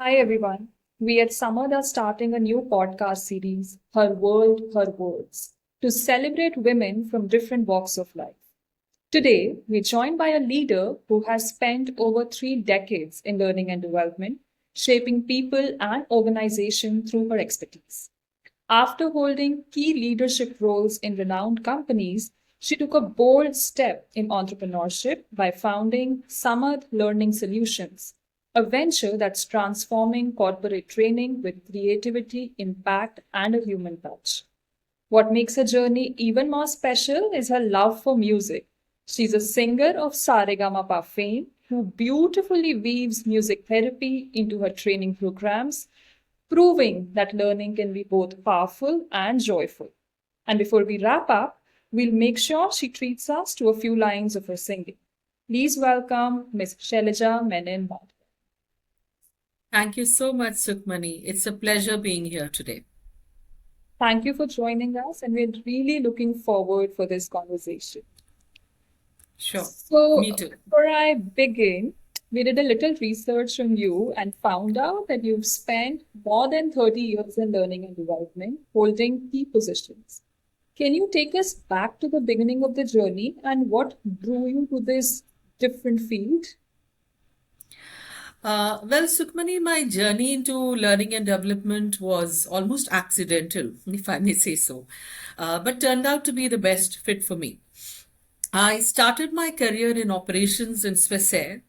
Hi everyone. We at Samad are starting a new podcast series, Her World, Her Words, to celebrate women from different walks of life. Today, we're joined by a leader who has spent over 3 decades in learning and development, shaping people and organization through her expertise. After holding key leadership roles in renowned companies, she took a bold step in entrepreneurship by founding Samad Learning Solutions, a venture that's transforming corporate training with creativity, impact, and a human touch. What makes her journey even more special is her love for music. She's a singer of Saregama fame who beautifully weaves music therapy into her training programs, proving that learning can be both powerful and joyful. And before we wrap up, we'll make sure she treats us to a few lines of her singing. Please welcome Miss Shailaja Menon. Thank you so much, Sukhmani. It's a pleasure being here today. Thank you for joining us, and we're really looking forward for this conversation. Sure. Me So, too. before I begin, we did a little research on you and found out that you've spent more than 30 years in learning and development, holding key positions. Can you take us back to the beginning of the journey and what drew you to this different field? Well, Sukhmani, my journey into learning and development was almost accidental, if I may say so, but turned out to be the best fit for me. I started my career in operations in Swissair,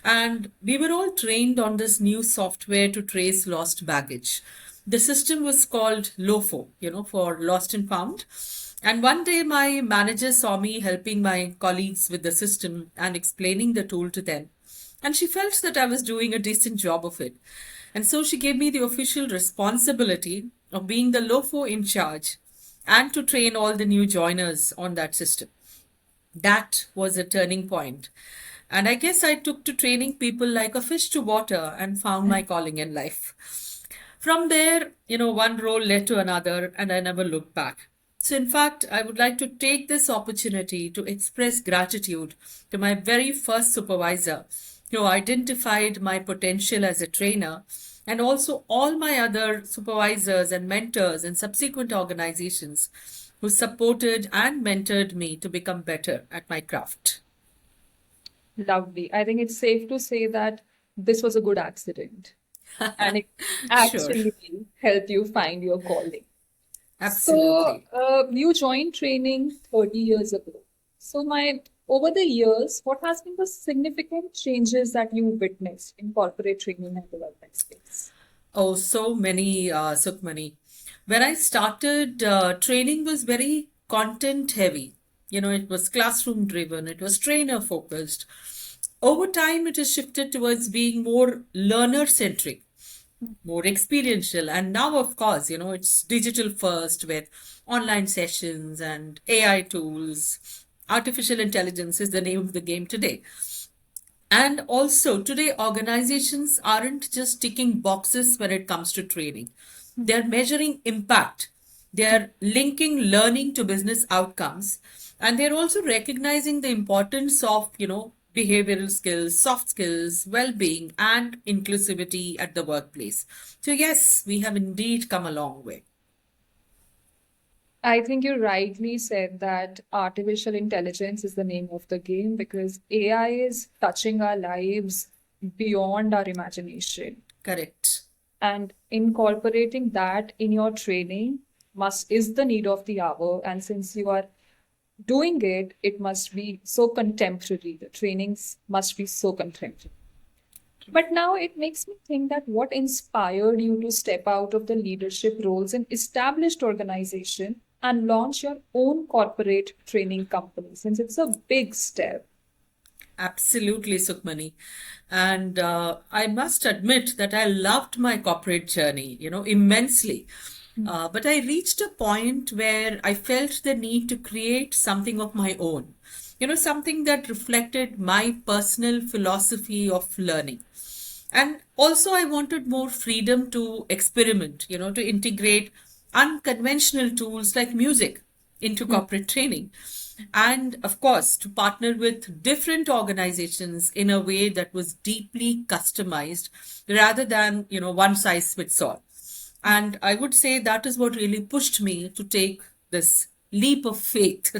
and we were all trained on this new software to trace lost baggage. The system was called LOFO, for lost and found. And one day, my manager saw me helping my colleagues with the system and explaining the tool to them. And she felt that I was doing a decent job of it. And so she gave me the official responsibility of being the LOFO in charge and to train all the new joiners on that system. That was a turning point. And I guess I took to training people like a fish to water and found my calling in life. From there, one role led to another, and I never looked back. So, in fact, I would like to take this opportunity to express gratitude to my very first supervisor who identified my potential as a trainer, and also all my other supervisors and mentors and subsequent organizations who supported and mentored me to become better at my craft. Lovely. I think it's safe to say that this was a good accident and it Sure, actually helped you find your calling. So, absolutely. you joined training 30 years ago. So, my over the years, what has been the significant changes that you witnessed in corporate training and development space? Oh, so many, Sukhmani. When I started, training was very content heavy. It was classroom driven, it was trainer focused. Over time, it has shifted towards being more learner centric, more experiential. And now, of course, it's digital first with online sessions and AI tools. Artificial intelligence is the name of the game today. And also, today, organizations aren't just ticking boxes when it comes to training. They're measuring impact. They're linking learning to business outcomes. And they're also recognizing the importance of, behavioral skills, soft skills, well being, and inclusivity at the workplace. So, yes, we have indeed come a long way. I think you rightly said that artificial intelligence is the name of the game because AI is touching our lives beyond our imagination. Correct. And incorporating that in your training must is the need of the hour. And since you are doing it, it must be so contemporary. The trainings must be so contemporary. But now it makes me think that what inspired you to step out of the leadership roles in established organization and launch your own corporate training company, since it's a big step. Absolutely, Sukhmani. And I must admit that I loved my corporate journey, immensely. But I reached a point where I felt the need to create something of my own, something that reflected my personal philosophy of learning. And also, I wanted more freedom to experiment, to integrate unconventional tools like music into corporate training. and of course to partner with different organizations in a way that was deeply customized rather than one size fits all. And I would say that is what really pushed me to take this leap of faith.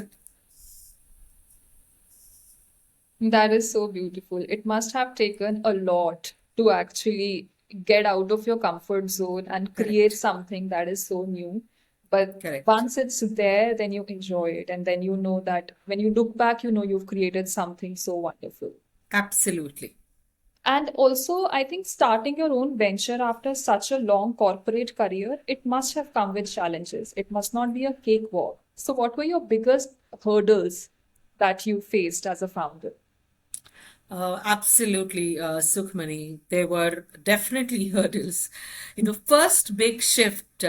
That is so beautiful. It must have taken a lot to actually get out of your comfort zone and create Correct. something that is so new. But Correct. once it's there, then you enjoy it. And then you know that when you look back, you know you've created something so wonderful. Absolutely. And also, I think starting your own venture after such a long corporate career, it must have come with challenges. It must not be a cakewalk. So, what were your biggest hurdles that you faced as a founder? Absolutely, Sukhmani. There were definitely hurdles. First big shift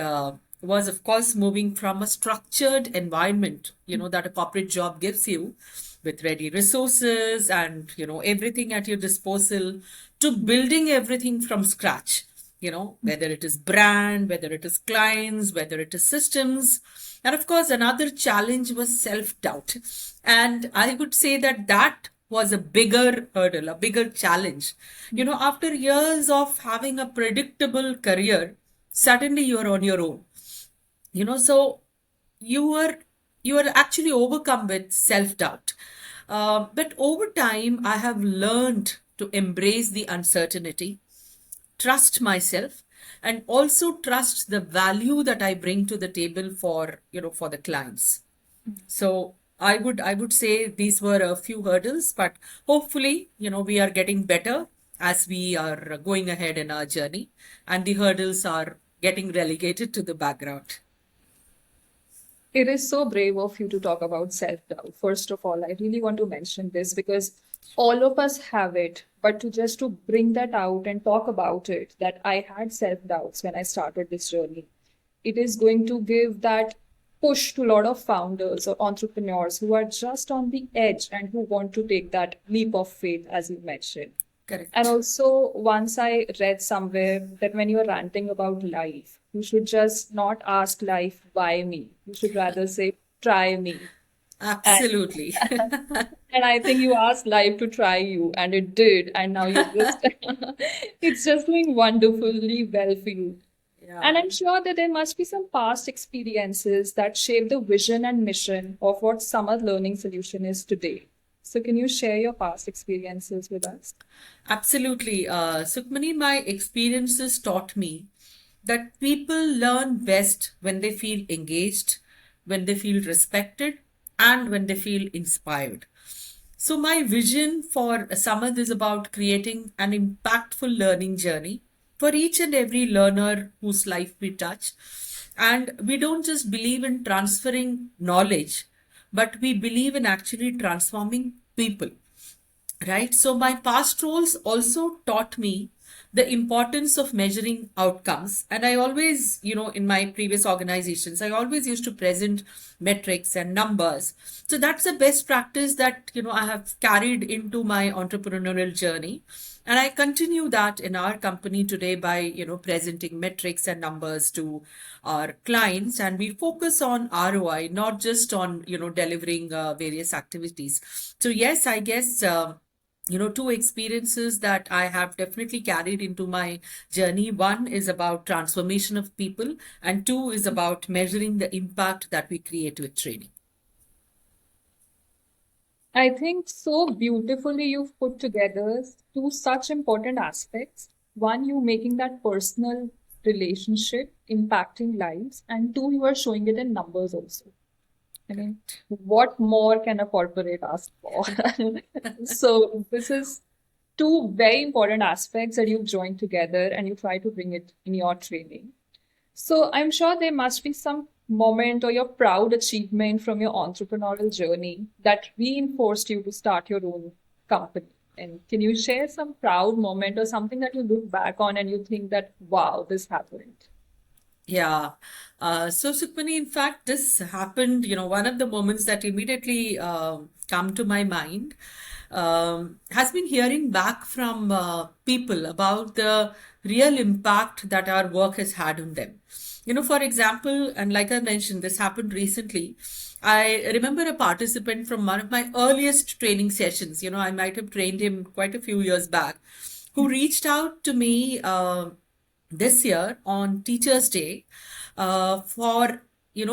was, of course, moving from a structured environment, that a corporate job gives you with ready resources and, everything at your disposal to building everything from scratch, whether it is brand, whether it is clients, whether it is systems. And of course, another challenge was self-doubt. And I would say that was a bigger hurdle, a bigger challenge. After years of having a predictable career, suddenly you're on your own. So you were you were actually overcome with self-doubt. But over time, I have learned to embrace the uncertainty, trust myself, and also trust the value that I bring to the table for the clients. So I would say these were a few hurdles, but hopefully, we are getting better as we are going ahead in our journey, and the hurdles are getting relegated to the background. It is so brave of you to talk about self-doubt. First of all, I really want to mention this because all of us have it, but to bring that out and talk about it, that I had self-doubts when I started this journey. It is going to give that push to a lot of founders or entrepreneurs who are just on the edge and who want to take that leap of faith, as you mentioned. And Correct. also, once I read somewhere that when you're ranting about life, you should just not ask life, why me? You should rather say, try me. And, Absolutely. and I think you asked life to try you, and it did. And now you're just, it's just doing wonderfully well for you. Yeah. And I'm sure that there must be some past experiences that shape the vision and mission of what Summer Learning Solution is today. So, can you share your past experiences with us? Absolutely. Sukmani, my experiences taught me that people learn best when they feel engaged, when they feel respected, and when they feel inspired. So, my vision for Samad is about creating an impactful learning journey for each and every learner whose life we touch. And we don't just believe in transferring knowledge, but we believe in actually transforming people. Right? So my past roles also taught me the importance of measuring outcomes. And I always, in my previous organizations, I always used to present metrics and numbers. So that's the best practice that, I have carried into my entrepreneurial journey. And I continue that in our company today by, presenting metrics and numbers to our clients. And we focus on ROI, not just on, delivering various activities. So yes, I guess, two experiences that I have definitely carried into my journey. One is about transformation of people, and two is about measuring the impact that we create with training. I think so beautifully you've put together two such important aspects. One, you making that personal relationship impacting lives, and two, you are showing it in numbers also. I mean, what more can a corporate ask for? So, this is two very important aspects that you've joined together and you try to bring it in your training. So I'm sure there must be some moment or your proud achievement from your entrepreneurial journey that reinforced you to start your own company. And can you share some proud moment or something that you look back on and you think that, wow, this happened? Yeah. So, Sukmani, in fact, this happened, one of the moments that immediately come to my mind has been hearing back from people about the real impact that our work has had on them. For example, and like I mentioned, this happened recently. I remember a participant from one of my earliest training sessions. I might have trained him quite a few years back, who reached out to me this year on Teachers' Day for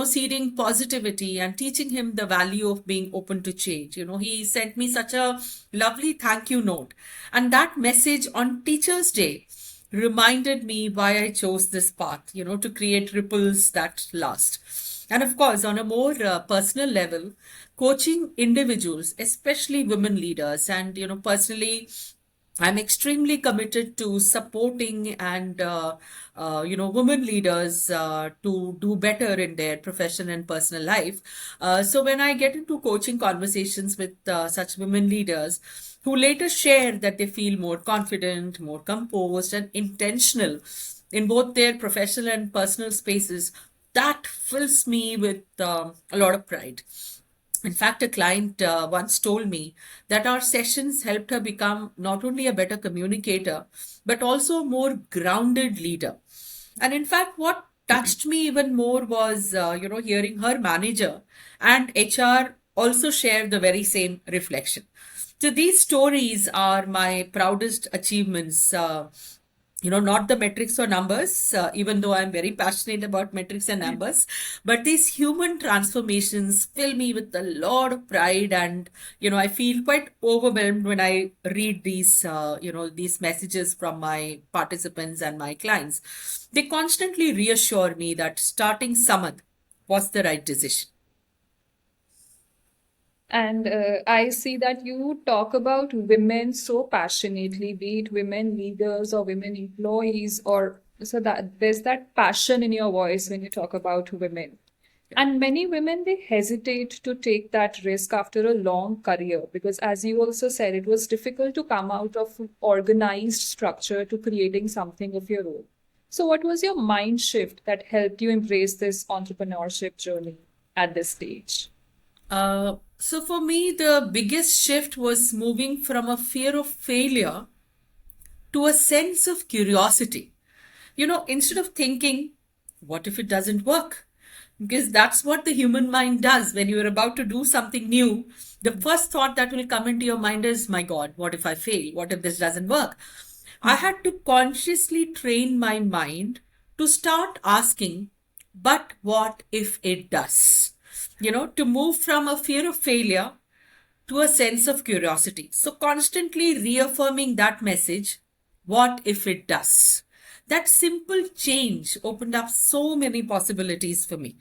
seeding positivity and teaching him the value of being open to change. He sent me such a lovely thank you note, and that message on Teachers' Day reminded me why I chose this path, to create ripples that last. And of course, on a more personal level, coaching individuals, especially women leaders, and personally, I'm extremely committed to supporting and women leaders to do better in their profession and personal life. So when I get into coaching conversations with such women leaders who later share that they feel more confident, more composed, and intentional in both their professional and personal spaces, that fills me with a lot of pride. In fact, a client once told me that our sessions helped her become not only a better communicator, but also a more grounded leader. And in fact, what touched me even more was, hearing her manager and HR also share the very same reflection. So these stories are my proudest achievements. Not the metrics or numbers, even though I'm very passionate about metrics and numbers, but these human transformations fill me with a lot of pride. And, I feel quite overwhelmed when I read these messages from my participants and my clients. They constantly reassure me that starting Samad was the right decision. And I see that you talk about women so passionately, be it women leaders or women employees, or so that there's that passion in your voice when you talk about women. And many women, they hesitate to take that risk after a long career because, as you also said, it was difficult to come out of organized structure to creating something of your own. So, what was your mind shift that helped you embrace this entrepreneurship journey at this stage? So for me, the biggest shift was moving from a fear of failure to a sense of curiosity. Instead of thinking, what if it doesn't work? Because that's what the human mind does when you're about to do something new. The first thought that will come into your mind is, my God, what if I fail? What if this doesn't work? I had to consciously train my mind to start asking, but what if it does? To move from a fear of failure to a sense of curiosity. So, constantly reaffirming that message, what if it does? That simple change opened up so many possibilities for me.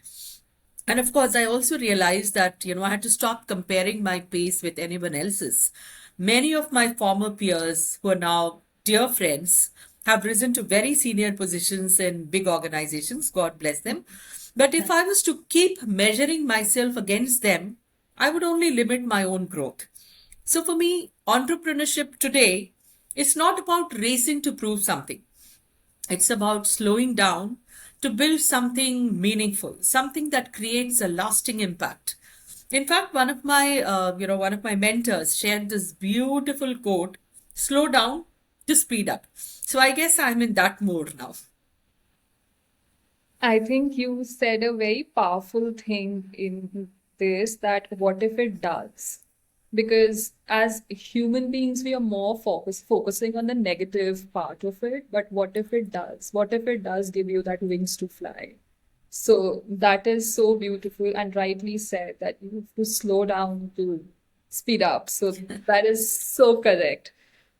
And of course, I also realized that, I had to stop comparing my pace with anyone else's. Many of my former peers, who are now dear friends, have risen to very senior positions in big organizations. God bless them. But if I was to keep measuring myself against them, I would only limit my own growth. So for me, entrepreneurship today is not about racing to prove something. It's about slowing down to build something meaningful, something that creates a lasting impact. In fact, one of my mentors shared this beautiful quote: "Slow down to speed up." So I guess I'm in that mode now. I think you said a very powerful thing in this, that what if it does? Because as human beings, we are more focusing on the negative part of it. But what if it does? What if it does give you that wings to fly? So that is so beautiful and rightly said that you have to slow down to speed up. So that is so correct.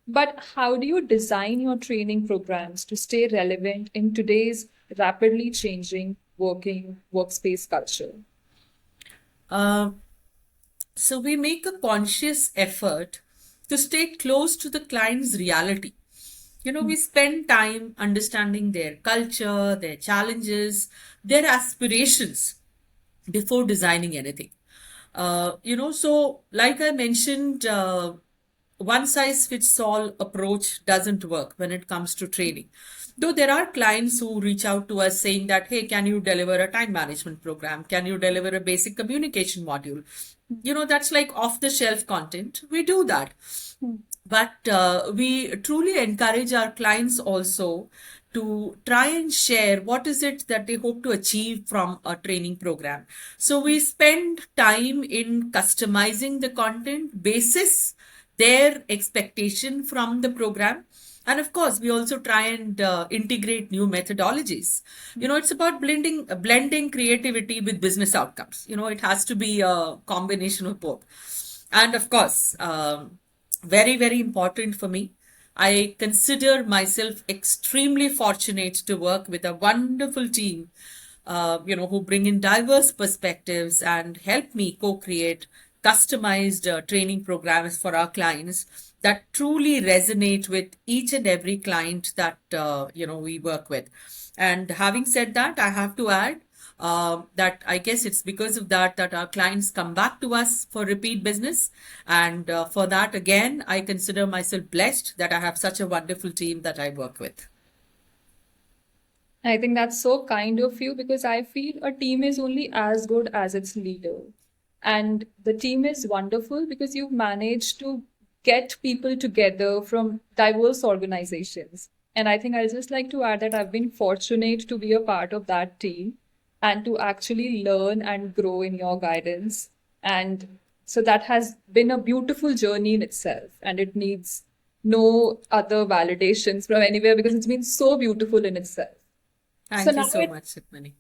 But how do you design your training programs to stay relevant in today's rapidly changing working workspace culture? Uh, so we make a conscious effort to stay close to the client's reality. We spend time understanding their culture, their challenges, their aspirations before designing anything. So like I mentioned, one size fits all approach doesn't work when it comes to training. Though there are clients who reach out to us saying that, hey, can you deliver a time management program? Can you deliver a basic communication module? That's like off the shelf content. We do that. but we truly encourage our clients also to try and share what is it that they hope to achieve from a training program. So we spend time in customizing the content basis their expectation from the program. And of course, we also try and integrate new methodologies. It's about blending creativity with business outcomes. It has to be a combination of both. And of course, very, very important for me. I consider myself extremely fortunate to work with a wonderful team, who bring in diverse perspectives and help me co-create customized training programs for our clients that truly resonate with each and every client that we work with. And having said that, I have to add that I guess it's because of that our clients come back to us for repeat business. And for that, again, I consider myself blessed that I have such a wonderful team that I work with. I think that's so kind of you because I feel a team is only as good as its leader. And the team is wonderful because you've managed to get people together from diverse organizations. And I think I'd just like to add that I've been fortunate to be a part of that team and to actually learn and grow in your guidance. And so that has been a beautiful journey in itself. And it needs no other validations from anywhere because it's been so beautiful in itself. So Thank you now so much, Sukmani.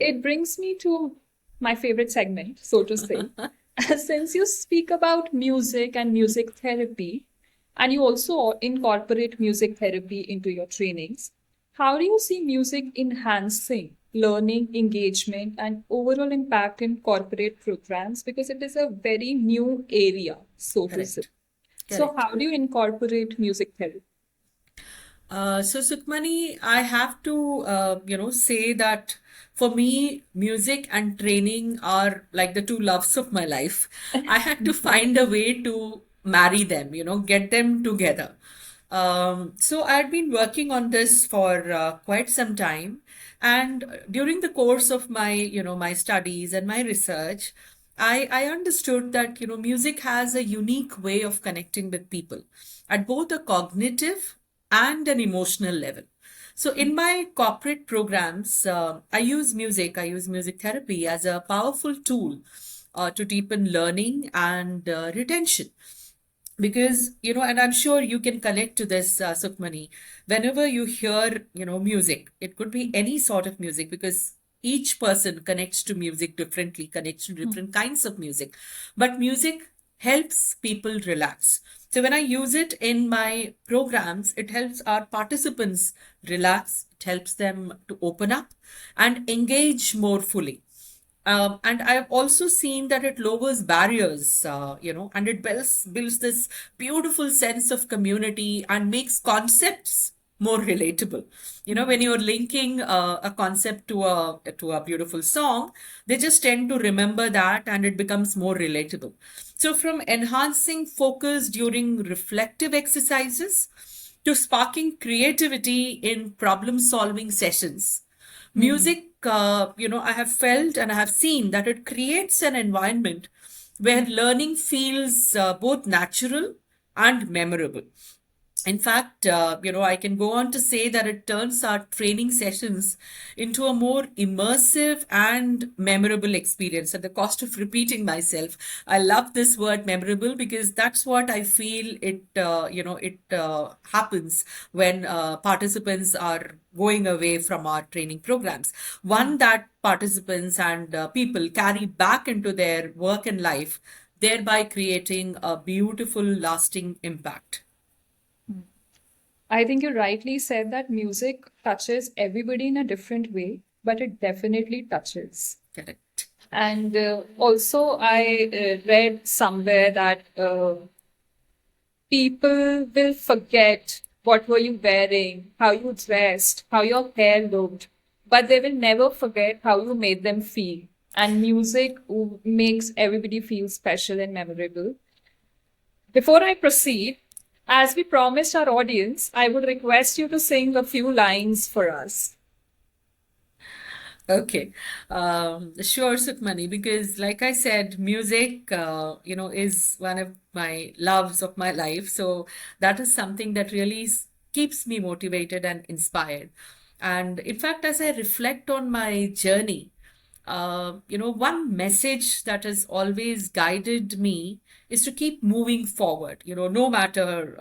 it brings me to my favorite segment, so to say. Since you speak about music and music therapy, and you also incorporate music therapy into your trainings, how do you see music enhancing learning, engagement, and overall impact in corporate programs? Because it is a very new area, so to say. Correct. So, Correct. how do you incorporate music therapy? So Sukmani, I have to, say that for me, music and training are like the two loves of my life. I had to find a way to marry them, get them together. So I'd been working on this for quite some time, and during the course of my studies and my research, I understood that music has a unique way of connecting with people at both a cognitive and an emotional level. So in my corporate programs, I use music therapy as a powerful tool to deepen learning and retention. Because, and I'm sure you can connect to this, Sukmani, whenever you hear, music, it could be any sort of music because each person connects to music differently, connects to different kinds of music. But music helps people relax. So when I use it in my programs, it helps our participants relax, it helps them to open up and engage more fully. And I've also seen that it lowers barriers, and it builds this beautiful sense of community and makes concepts more relatable. When you're linking a concept to a beautiful song, they just tend to remember that, and it becomes more relatable. So from enhancing focus during reflective exercises to sparking creativity in problem solving sessions, music, I have felt and I have seen that it creates an environment where learning feels both natural and memorable. In fact, I can go on to say that it turns our training sessions into a more immersive and memorable experience. At the cost of repeating myself, I love this word memorable because that's what I feel it happens when participants are going away from our training programs. One that participants and people carry back into their work and life, thereby creating a beautiful, lasting impact. I think you rightly said that music touches everybody in a different way, but it definitely touches. Correct. And also, I read somewhere that people will forget what were you wearing, how you dressed, how your hair looked, but they will never forget how you made them feel. And music makes everybody feel special and memorable. Before I proceed, as we promised our audience, I would request you to sing a few lines for us. Okay. Sure, Sukhmani, because like I said, music, is one of my loves of my life. So that is something that really keeps me motivated and inspired. And in fact, as I reflect on my journey, one message that has always guided me is to keep moving forward, no matter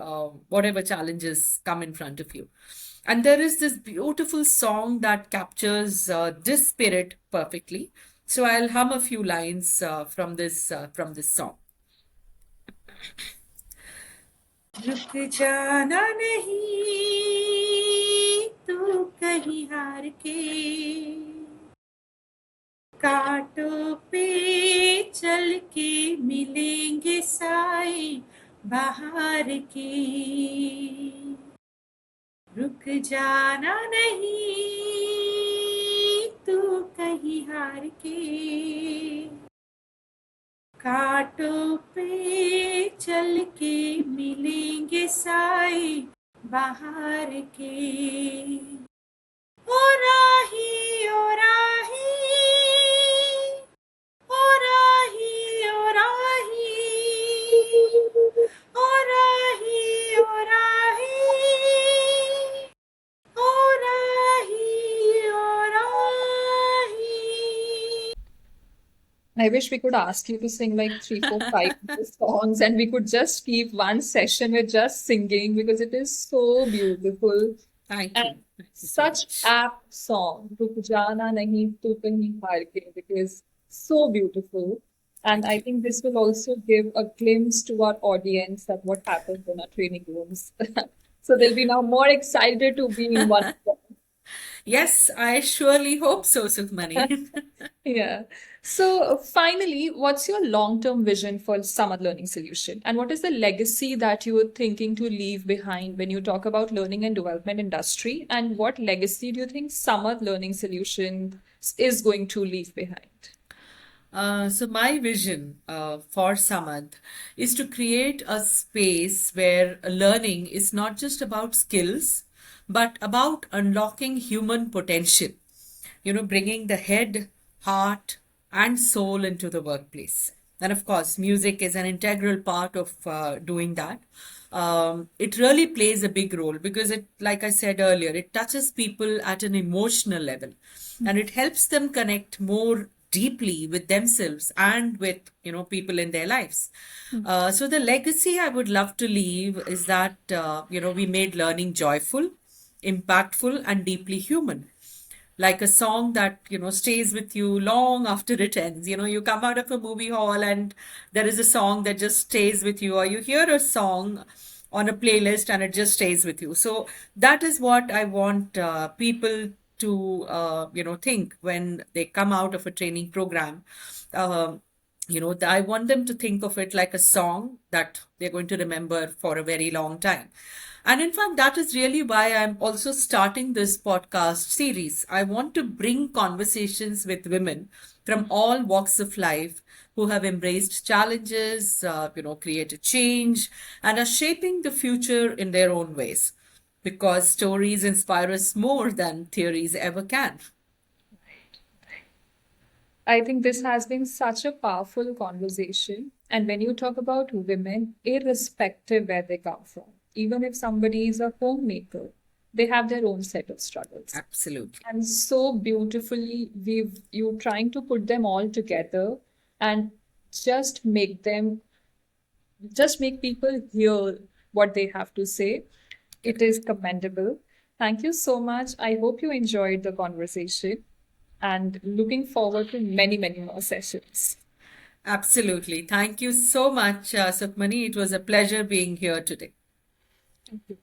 whatever challenges come in front of you. And there is this beautiful song that captures this spirit perfectly. So I'll hum a few lines from this song. रुक जाना नहीं तू कहीं हार के कांटों पे चल के मिलेंगे साए बाहर के रुक जाना नहीं तू कहीं हार के कांटों पे चल के मिलेंगे साए बाहर के ओ राही ओ राही ओ राही ओ राही ओ राही ओ राही ओ राही ओ राही. I wish we could ask you to sing like three, four, five songs, and we could just keep one session with just singing because it is so beautiful Thank and you. Thank you so such much. apt song. Ruk Jana Nahi Tu Kahin Haar Ke. It is so beautiful. And Thank I you. think this will also give a glimpse to our audience that what happens in our training rooms. So they'll be now more excited to be in one. Yes, I surely hope so, Sukhmani. Yeah. So finally, what's your long-term vision for Summer Learning Solution? And what is the legacy that you are thinking to leave behind when you talk about learning and development industry? And what legacy do you think Summer Learning Solution is going to leave behind? So my vision for Samad is to create a space where learning is not just about skills, but about unlocking human potential. Bringing the head, heart, and soul into the workplace. And of course, music is an integral part of doing that. It really plays a big role because it, like I said earlier, it touches people at an emotional level, and it helps them connect more deeply with themselves and with people in their lives. So the legacy I would love to leave is that we made learning joyful, impactful, and deeply human, like a song that stays with you long after it ends. You come out of a movie hall and there is a song that just stays with you, or you hear a song on a playlist and it just stays with you. So that is what I want people to think when they come out of a training program. Um I want them to think of it like a song that they're going to remember for a very long time. And in fact, that is really why I'm also starting this podcast series. I want to bring conversations with women from all walks of life who have embraced challenges, created change, and are shaping the future in their own ways. Because stories inspire us more than theories ever can. I think this has been such a powerful conversation. And when you talk about women, irrespective where they come from, even if somebody is a homemaker, they have their own set of struggles. Absolutely. And so beautifully, you trying to put them all together and just make them just make people hear what they have to say. It is commendable. Thank you so much. I hope you enjoyed the conversation and looking forward to many, many more sessions. Absolutely. Thank you so much, Sukhmani. It was a pleasure being here today. Thank you.